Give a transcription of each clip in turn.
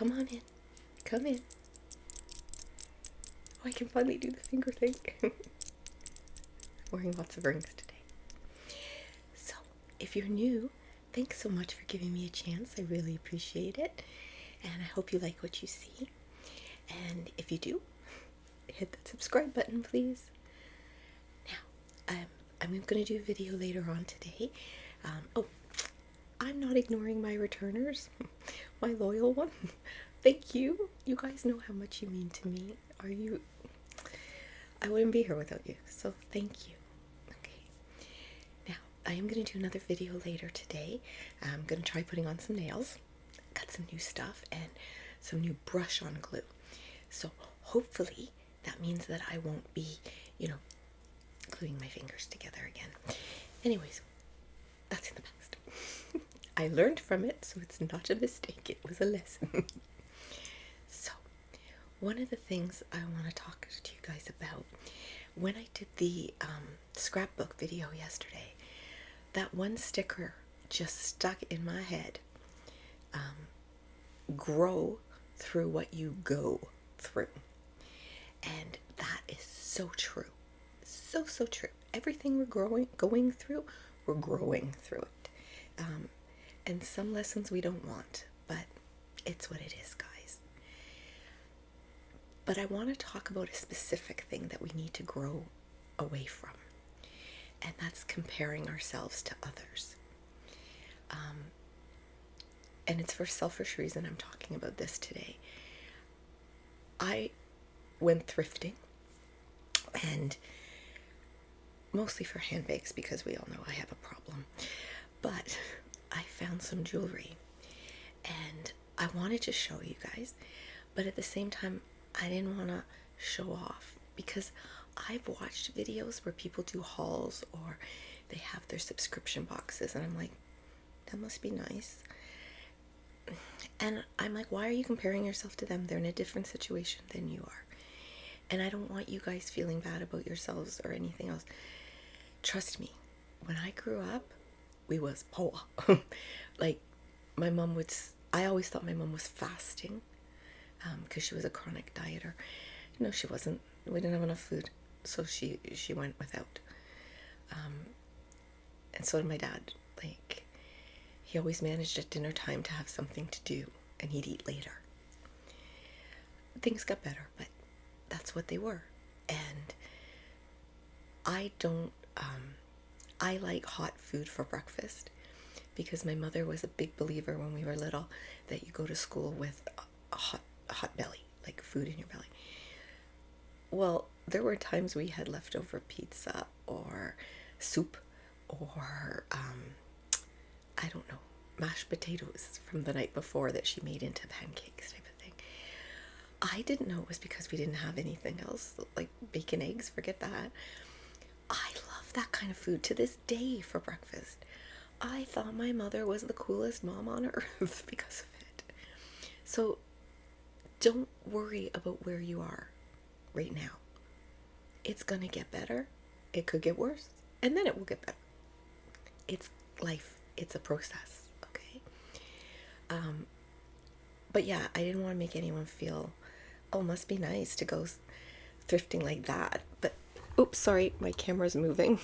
come on in. Come in. Oh, I can finally do the finger thing. Wearing lots of rings today. So, if you're new, thanks so much for giving me a chance. I really appreciate it. And I hope you like what you see. And if you do, hit that subscribe button, please. Now, I'm going to do a video later on today. I'm not ignoring my returners, my loyal one. Thank you. You guys know how much you mean to me. I wouldn't be here without you, so thank you. Okay. Now, I am going to do another video later today. I'm going to try putting on some nails. Got some new stuff and some new brush on glue. So hopefully that means that I won't be, gluing my fingers together again. Anyways, that's in the past. I learned from it, so it's not a mistake. It was a lesson. So, one of the things I want to talk to you guys about, when I did the scrapbook video yesterday, that one sticker just stuck in my head. Grow through what you go through. And that is so true. So true. Everything we're going through, we're growing through it. And some lessons we don't want, but it's what it is, guys. But I want to talk about a specific thing that we need to grow away from, and that's comparing ourselves to others. And it's for selfish reason I'm talking about this today. I went thrifting, and mostly for handbags because we all know I have a problem. But I found some jewelry and I wanted to show you guys, but at the same time I didn't want to show off because I've watched videos where people do hauls or they have their subscription boxes and I'm like, that must be nice. And I'm like, why are you comparing yourself to them? They're in a different situation than you are. And I don't want you guys feeling bad about yourselves or anything else. Trust me, when I grew up, we was poor. Like, I always thought my mom was fasting because she was a chronic dieter. No, she wasn't. We didn't have enough food, so she went without. And so did my dad. Like, he always managed at dinner time to have something to do, and he'd eat later. Things got better, but that's what they were. And I like hot food for breakfast because my mother was a big believer when we were little that you go to school with a hot belly, like food in your belly. Well, there were times we had leftover pizza or soup or I don't know, mashed potatoes from the night before that she made into pancakes type of thing. I didn't know it was because we didn't have anything else, like bacon, eggs, forget that. I love that kind of food to this day for breakfast. I thought my mother was the coolest mom on earth because of it. So don't worry about where you are right now. It's gonna get better. It could get worse, and then it will get better. It's life. It's a process, okay? But yeah, I didn't want to make anyone feel, oh, must be nice to go thrifting like that. But, oops, sorry, my camera's moving.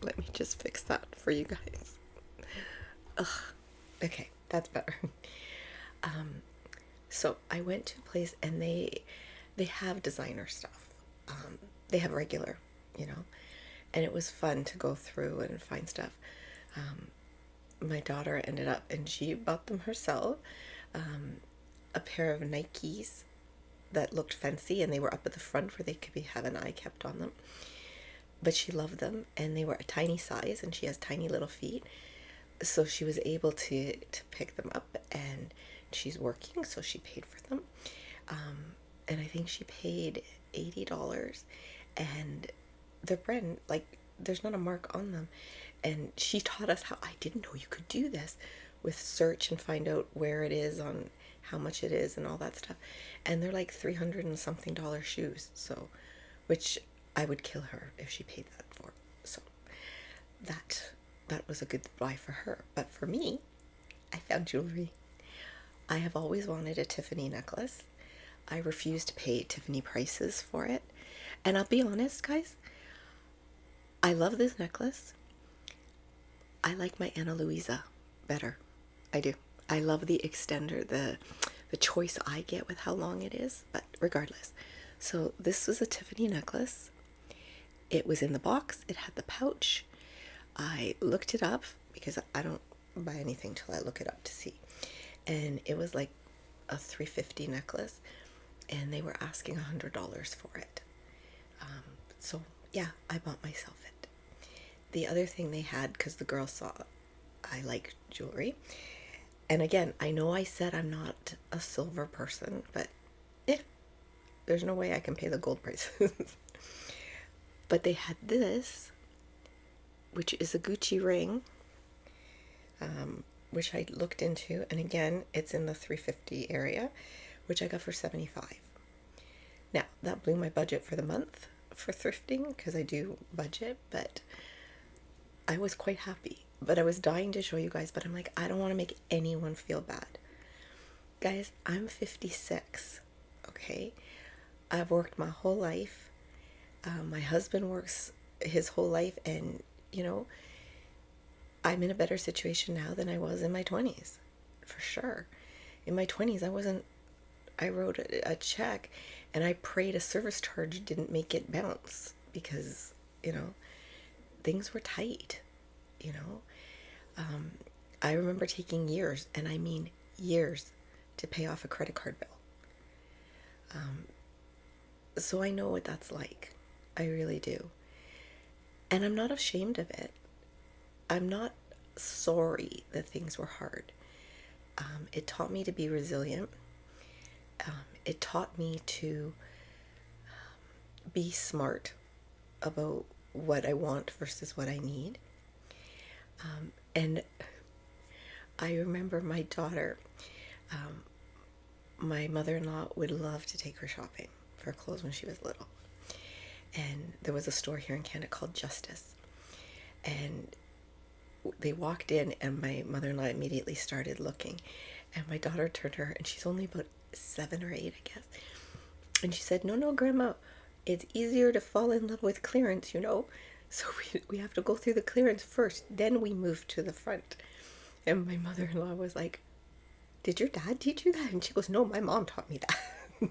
Let me just fix that for you guys. Ugh, okay, that's better. So I went to a place and they have designer stuff. They have regular, and it was fun to go through and find stuff. My daughter ended up, and she bought them herself, a pair of Nikes that looked fancy, and they were up at the front where they could have an eye kept on them. But she loved them, and they were a tiny size, and she has tiny little feet. So she was able to pick them up, and she's working, so she paid for them. And I think she paid $80, and they're brand, like, there's not a mark on them. And she taught us how, I didn't know you could do this, with search and find out where it is on how much it is and all that stuff. And they're like $300 and something shoes, so, which I would kill her if she paid that for. So that was a good buy for her. But for me, I found jewelry. I have always wanted a Tiffany necklace. I refuse to pay Tiffany prices for it. And I'll be honest, guys, I love this necklace. I like my Ana Luisa better. I do. I love the extender, the choice I get with how long it is, but regardless. So this was a Tiffany necklace. It was in the box. It had the pouch. I looked it up because I don't buy anything till I look it up to see. And it was like a $350 necklace, and they were asking $100 for it. So yeah, I bought myself it. The other thing they had, because the girl saw I like jewelry, and again, I know I said I'm not a silver person, but there's no way I can pay the gold prices. But they had this, which is a Gucci ring, which I looked into, and again, it's in the $350 area, which I got for $75. Now, that blew my budget for the month for thrifting, because I do budget, but I was quite happy. But I was dying to show you guys, but I'm like, I don't want to make anyone feel bad. Guys, I'm 56, okay? I've worked my whole life. My husband works his whole life, and, you know, I'm in a better situation now than I was in my 20s, for sure. In my 20s, I wrote a check, and I prayed a service charge didn't make it bounce, because, you know, things were tight, you know. I remember taking years, and I mean years, to pay off a credit card bill. So I know what that's like. I really do. And I'm not ashamed of it. I'm not sorry that things were hard. It taught me to be resilient. It taught me to be smart about what I want versus what I need. And I remember my daughter, my mother-in-law would love to take her shopping for clothes when she was little. And there was a store here in Canada called Justice. And they walked in, and my mother-in-law immediately started looking. And my daughter turned to her, and she's only about 7 or 8, I guess. And she said, no, Grandma, it's easier to fall in love with clearance, you know. So we have to go through the clearance first, then we move to the front. And my mother-in-law was like, did your dad teach you that? And she goes, no, my mom taught me that.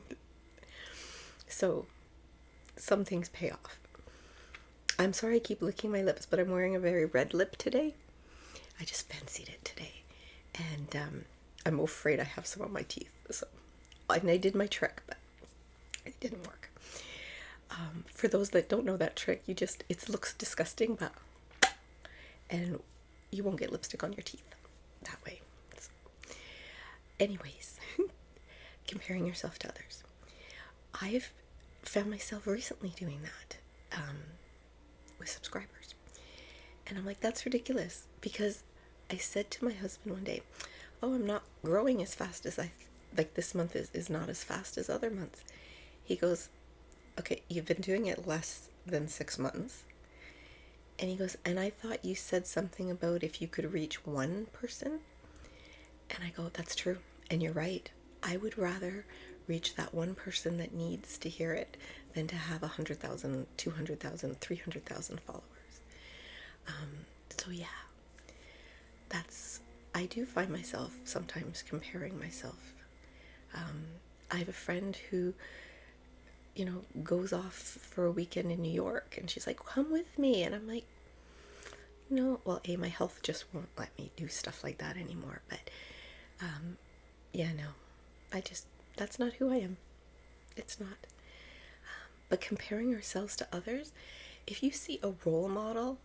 So some things pay off. I'm sorry I keep licking my lips, but I'm wearing a very red lip today. I just fancied it today. And I'm afraid I have some on my teeth. So, and I did my trick, but it didn't work. For those that don't know that trick, it looks disgusting, but, and you won't get lipstick on your teeth that way. So, anyways, comparing yourself to others. I've found myself recently doing that with subscribers. And I'm like, that's ridiculous, because I said to my husband one day, oh, I'm not growing as fast as this month is not as fast as other months. He goes, okay, you've been doing it less than 6 months. And he goes, and I thought you said something about if you could reach one person. And I go, that's true. And you're right. I would rather reach that one person that needs to hear it than to have 100,000, 200,000, 300,000 followers. So yeah, I do find myself sometimes comparing myself. I have a friend who, you know, goes off for a weekend in New York, and she's like, come with me. And I'm like, no, well, my health just won't let me do stuff like that anymore. But yeah, no, that's not who I am. It's not. But comparing ourselves to others, if you see a role model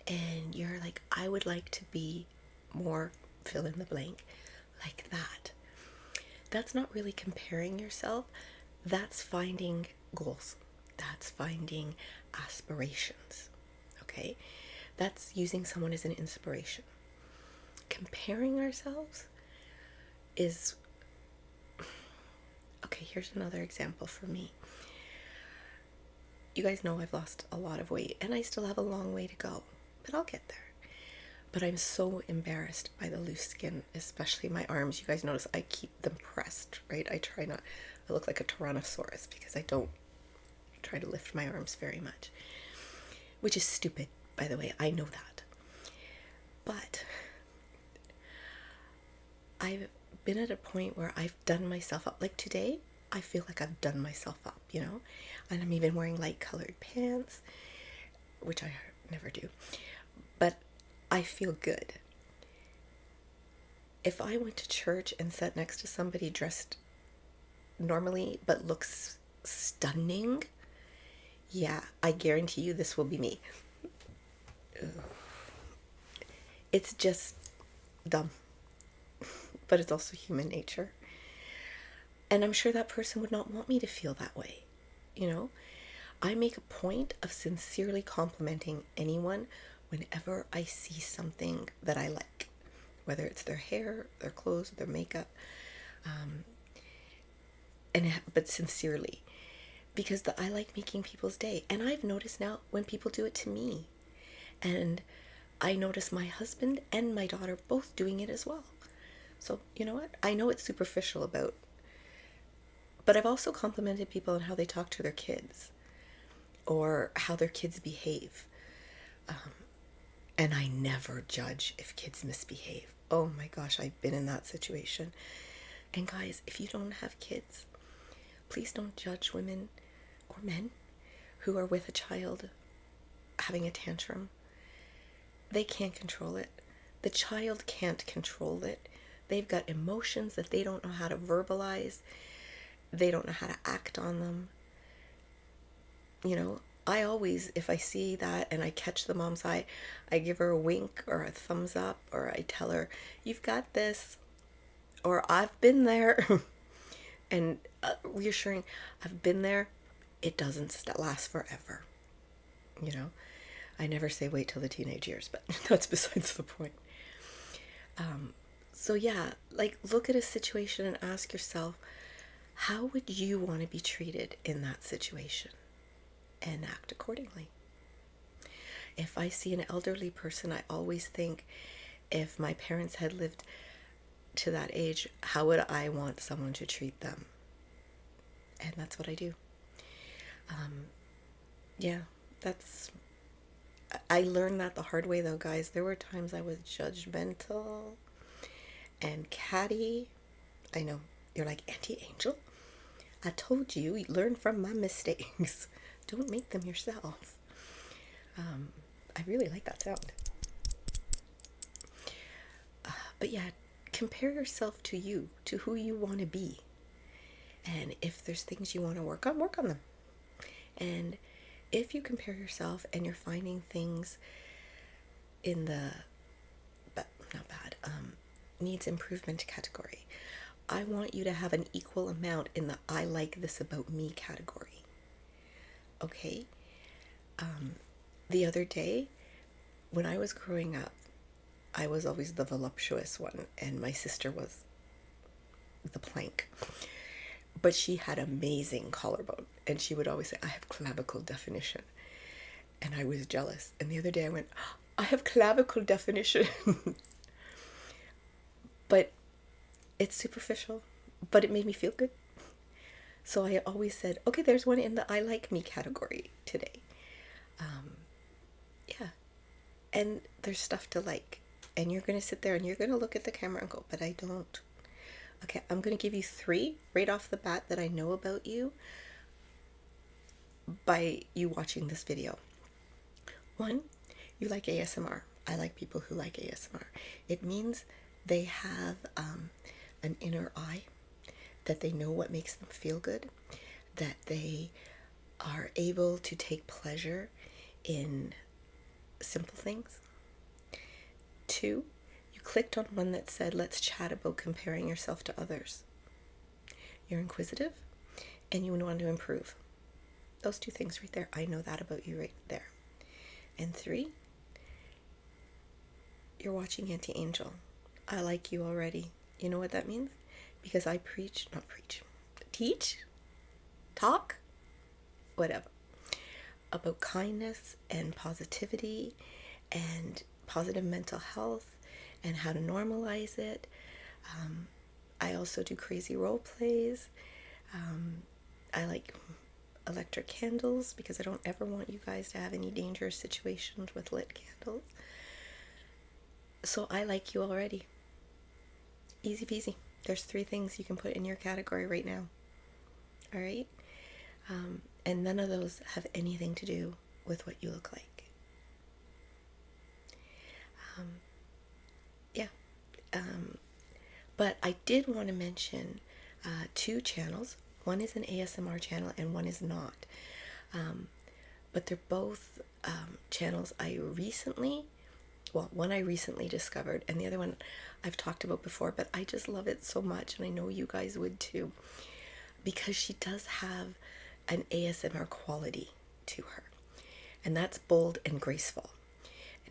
and you're like, I would like to be more fill in the blank like that, that's not really comparing yourself. That's finding goals. That's finding aspirations. Okay? That's using someone as an inspiration. Comparing ourselves is... Okay, here's another example for me. You guys know I've lost a lot of weight, and I still have a long way to go, but I'll get there. But I'm so embarrassed by the loose skin, especially my arms. You guys notice I keep them pressed, right? I try not, I look like a Tyrannosaurus because I don't try to lift my arms very much, which is stupid, by the way. I know that. But I've been at a point where I've done myself up. Like today, I feel like I've done myself up, you know? And I'm even wearing light colored pants, which I never do. But I feel good. If I went to church and sat next to somebody dressed normally but looks stunning, yeah, I guarantee you this will be me. Ugh. It's just dumb. But it's also human nature. And I'm sure that person would not want me to feel that way, you know? I make a point of sincerely complimenting anyone whenever I see something that I like, whether it's their hair, their clothes, their makeup, but sincerely, because I like making people's day. And I've noticed now when people do it to me, and I notice my husband and my daughter both doing it as well. So you know what? I know it's superficial but I've also complimented people on how they talk to their kids or how their kids behave. And I never judge if kids misbehave. Oh my gosh, I've been in that situation. And guys, if you don't have kids, please don't judge women or men who are with a child having a tantrum. They can't control it. The child can't control it. They've got emotions that they don't know how to verbalize. They don't know how to act on them. You know, I always, if I see that and I catch the mom's eye, I give her a wink or a thumbs up, or I tell her, you've got this, or I've been there. And reassuring, I've been there. It doesn't last forever. You know, I never say wait till the teenage years, but that's besides the point. So yeah, like look at a situation and ask yourself, how would you want to be treated in that situation? And act accordingly. If I see an elderly person, I always think, if my parents had lived to that age, how would I want someone to treat them? And that's what I do. Yeah, I learned that the hard way though, guys. There were times I was judgmental and catty. I know, you're like, Auntie Angel, I told you, learn from my mistakes. Don't make them yourself. I really like that sound. But yeah, compare yourself to you, to who you want to be. And if there's things you want to work on them. And if you compare yourself and you're finding things in the, needs improvement category, I want you to have an equal amount in the I like this about me category. Okay? The other day, when I was growing up, I was always the voluptuous one, and my sister was the plank. But she had amazing collarbone, and she would always say, I have clavicle definition. And I was jealous. And the other day I went, I have clavicle definition. But it's superficial, but it made me feel good. So I always said, okay, there's one in the I like me category today. Yeah. And there's stuff to like. And you're going to sit there and you're going to look at the camera and go, but I don't. Okay, I'm going to give you 3 right off the bat that I know about you by you watching this video. 1, you like ASMR. I like people who like ASMR. It means they have an inner eye, that they know what makes them feel good, that they are able to take pleasure in simple things. 2, you clicked on one that said, let's chat about comparing yourself to others. You're inquisitive and you want to improve. Those 2 things right there, I know that about you right there. And 3, you're watching Auntie Angel. I like you already. You know what that means? Because I teach, talk, whatever, about kindness and positivity and positive mental health and how to normalize it. I also do crazy role plays. I like electric candles because I don't ever want you guys to have any dangerous situations with lit candles. So I like you already. Easy peasy. There's 3 things you can put in your category right now. All right? And none of those have anything to do with what you look like. Yeah. But I did want to mention 2 channels. One is an ASMR channel and one is not. But they're both channels I recently, one I recently discovered, and the other one I've talked about before, but I just love it so much, and I know you guys would too, because she does have an ASMR quality to her, and that's bold and graceful.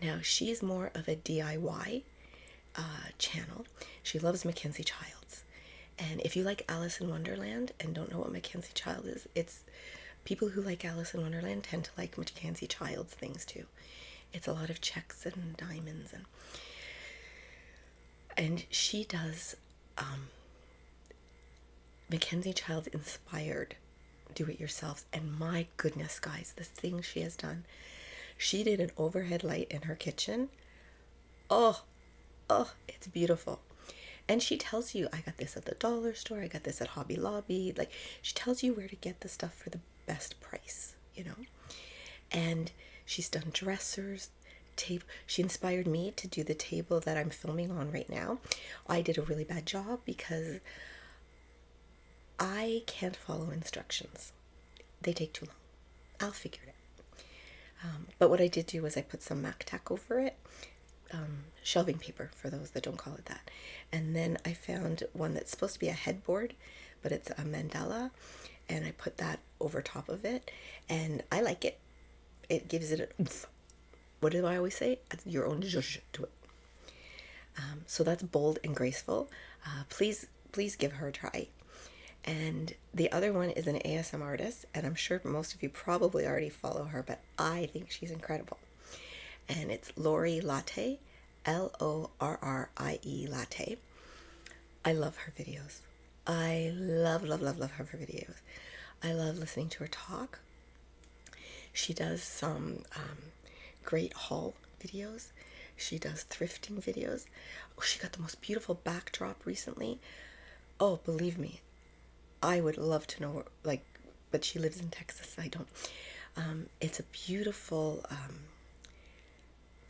Now, she's more of a DIY channel. She loves Mackenzie Childs. And if you like Alice in Wonderland and don't know what Mackenzie Child is, it's people who like Alice in Wonderland tend to like Mackenzie Child's things too. It's a lot of checks and diamonds, and she does Mackenzie Child's inspired do-it-yourselfs, and my goodness, guys, the things she has done. She did an overhead light in her kitchen. Oh, it's beautiful. And she tells you, I got this at the dollar store, I got this at Hobby Lobby. Like, she tells you where to get the stuff for the best price, you know. And she's done dressers, table. She inspired me to do the table that I'm filming on right now. I did a really bad job because I can't follow instructions. They take too long. I'll figure it out. But what I did do was I put some Mac Tack over it. Shelving paper, for those that don't call it that. And then I found one that's supposed to be a headboard, but it's a mandala, and I put that over top of it, and I like it. It gives it a oomph. What do I always say? Add your own zhuzh to it. So that's bold and graceful. Please give her a try. And the other one is an ASM artist, and I'm sure most of you probably already follow her, but I think she's incredible. And it's Lori Latte, Lorrie Latte. I love her videos. I love her videos. I love listening to her talk. She does some great haul videos. She does thrifting videos. Oh, she got the most beautiful backdrop recently. Oh, believe me, I would love to know, but she lives in Texas. I don't. It's a beautiful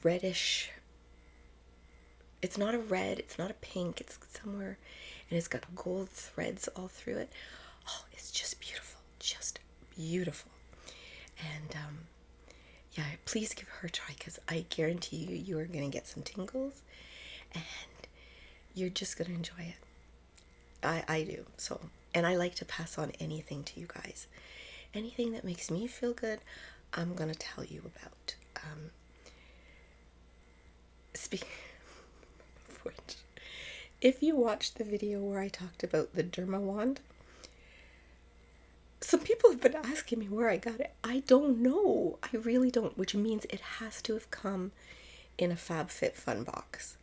reddish. It's not a red, it's not a pink, it's somewhere, and it's got gold threads all through it. Oh, it's just beautiful, And yeah, please give her a try, because I guarantee you are going to get some tingles, and you're just going to enjoy it. I do. So, and I like to pass on anything to you guys. Anything that makes me feel good, I'm going to tell you about. Speaking of which, if you watched the video where I talked about the Derma wand, some people have been asking me where I got it. I don't know. I really don't, which means it has to have come in a FabFitFun box.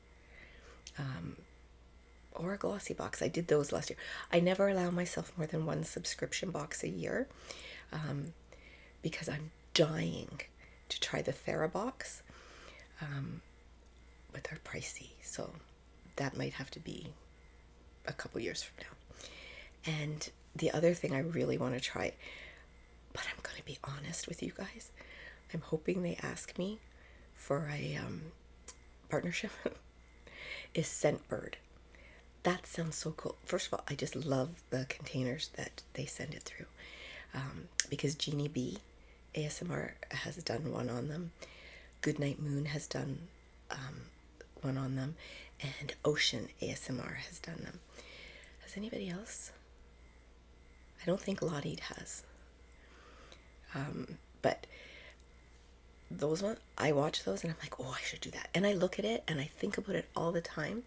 Or a glossy box. I did those last year. I never allow myself more than 1 subscription box a year, because I'm dying to try the TheraBox, but they're pricey, so that might have to be a couple years from now. And the other thing I really want to try, but I'm going to be honest with you guys, I'm hoping they ask me for a partnership, is Scentbird. That sounds so cool. First of all, I just love the containers that they send it through, because Jeannie B ASMR has done one on them. Goodnight Moon has done one on them, and Ocean ASMR has done them. Has anybody else? I don't think Lottie has. But those ones, I watch those and I'm like, oh, I should do that. And I look at it and I think about it all the time.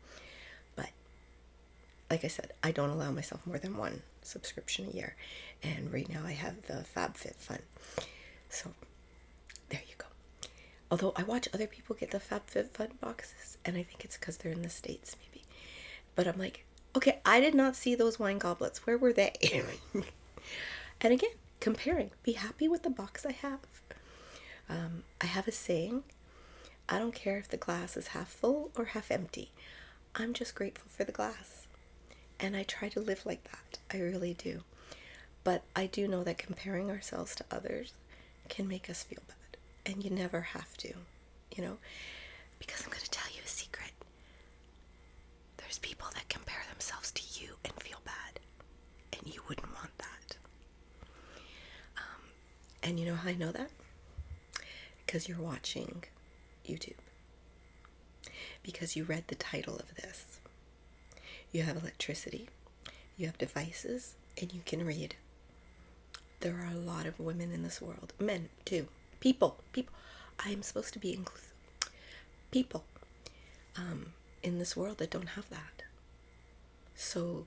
But like I said, I don't allow myself more than 1 subscription a year. And right now I have the FabFitFun. So there you go. Although I watch other people get the FabFitFun boxes, and I think it's because they're in the States, maybe. But I'm like, okay, I did not see those wine goblets. Where were they? And again, comparing. Be happy with the box I have. I have a saying, I don't care if the glass is half full or half empty. I'm just grateful for the glass. And I try to live like that. I really do. But I do know that comparing ourselves to others can make us feel bad. And you never have to, you know? Because I'm going to tell you a secret. There's people that compare themselves to you and feel bad. And you wouldn't want that. And you know how I know that? Because you're watching YouTube. Because you read the title of this. You have electricity. You have devices. And you can read. There are a lot of women in this world. Men, too. People. I am supposed to be inclusive. People in this world that don't have that. So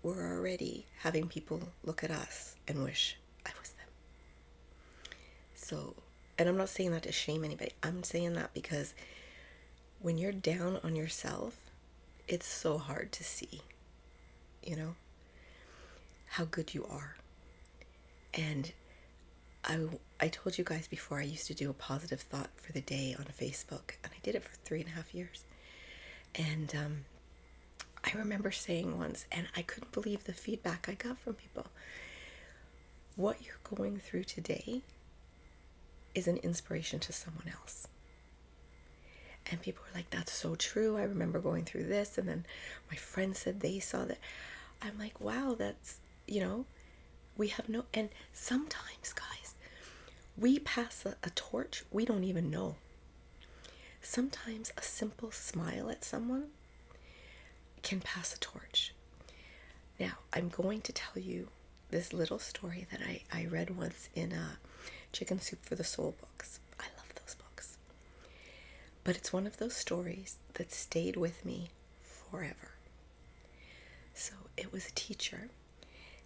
we're already having people look at us and wish I was them. So, and I'm not saying that to shame anybody. I'm saying that because when you're down on yourself, it's so hard to see, you know, how good you are. And I told you guys before, I used to do a positive thought for the day on Facebook, and I did it for 3.5 years. And I remember saying once, and I couldn't believe the feedback I got from people. What you're going through today is an inspiration to someone else. And people were like, that's so true. I remember going through this, and then my friend said they saw that. I'm like, wow, that's, you know, we have no, and sometimes, guys, we pass a torch we don't even know. Sometimes a simple smile at someone can pass a torch. Now, I'm going to tell you this little story that I read once in Chicken Soup for the Soul books. I love those books. But it's one of those stories that stayed with me forever. So it was a teacher,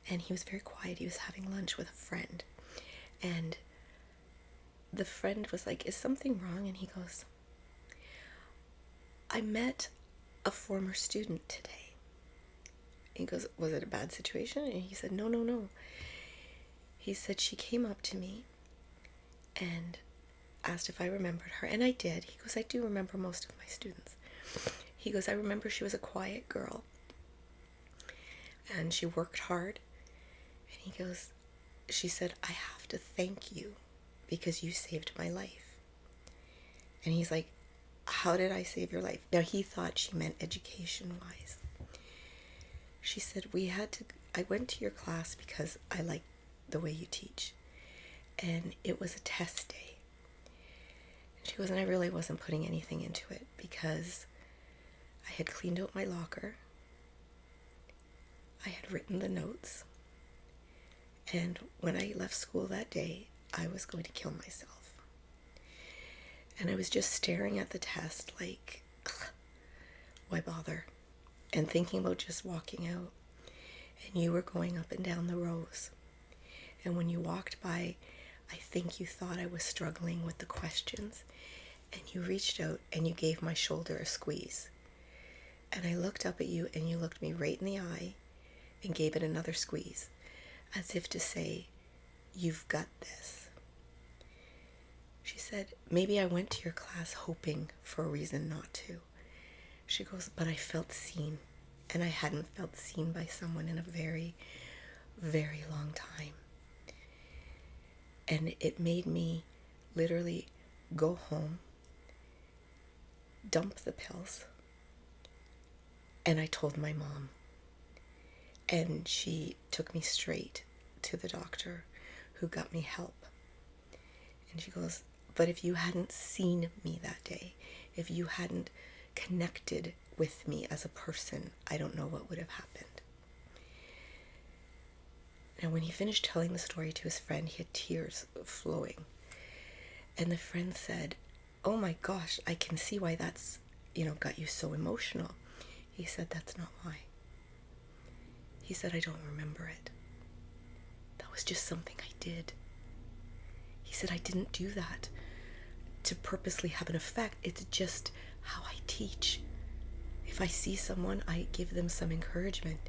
and he was very quiet. He was having lunch with a friend. And the friend was like, is something wrong? And he goes, I met a former student today. He goes, was it a bad situation? And he said, no. He said, she came up to me and asked if I remembered her. And I did. He goes, I do remember most of my students. He goes, I remember she was a quiet girl. And she worked hard. And he goes, she said, I have to thank you because you saved my life. And he's like, how did I save your life? Now, he thought she meant education-wise. She said, I went to your class because I like the way you teach. And it was a test day. And she goes, and I really wasn't putting anything into it because I had cleaned out my locker. I had written the notes. And when I left school that day, I was going to kill myself. And I was just staring at the test like, why bother? And thinking about just walking out. And you were going up and down the rows. And when you walked by, I think you thought I was struggling with the questions. And you reached out and you gave my shoulder a squeeze. And I looked up at you and you looked me right in the eye and gave it another squeeze, as if to say, you've got this. She said, maybe I went to your class hoping for a reason not to. She goes, but I felt seen, and I hadn't felt seen by someone in a very, very long time. And it made me literally go home, dump the pills, and I told my mom. And she took me straight to the doctor who got me help. And she goes, but if you hadn't seen me that day, if you hadn't connected with me as a person, I don't know what would have happened. Now, when he finished telling the story to his friend, he had tears flowing. And the friend said, oh my gosh, I can see why that's, got you so emotional. He said, that's not why. He said, I don't remember it. That was just something I did. He said, I didn't do that to purposely have an effect. It's just how I teach. If I see someone, I give them some encouragement.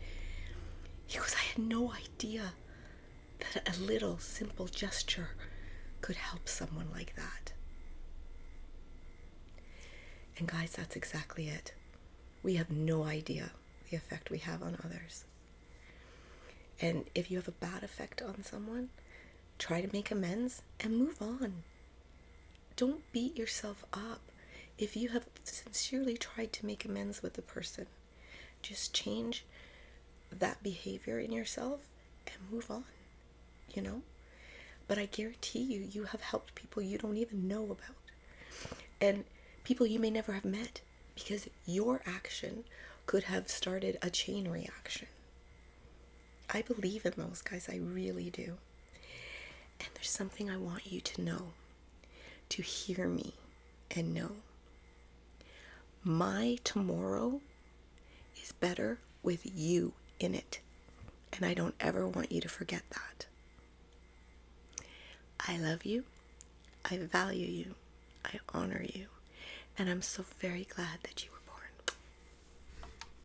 He goes, I had no idea that a little simple gesture could help someone like that. And guys, that's exactly it. We have no idea the effect we have on others. And if you have a bad effect on someone, try to make amends and move on. Don't beat yourself up. If you have sincerely tried to make amends with the person, just change that behavior in yourself and move on, you know? But I guarantee you, you have helped people you don't even know about. And people you may never have met, because your action could have started a chain reaction. I believe in those guys, I really do. And there's something I want you to know, to hear me and know. My tomorrow is better with you in it. And I don't ever want you to forget that. I love you. I value you. I honor you. And I'm so very glad that you were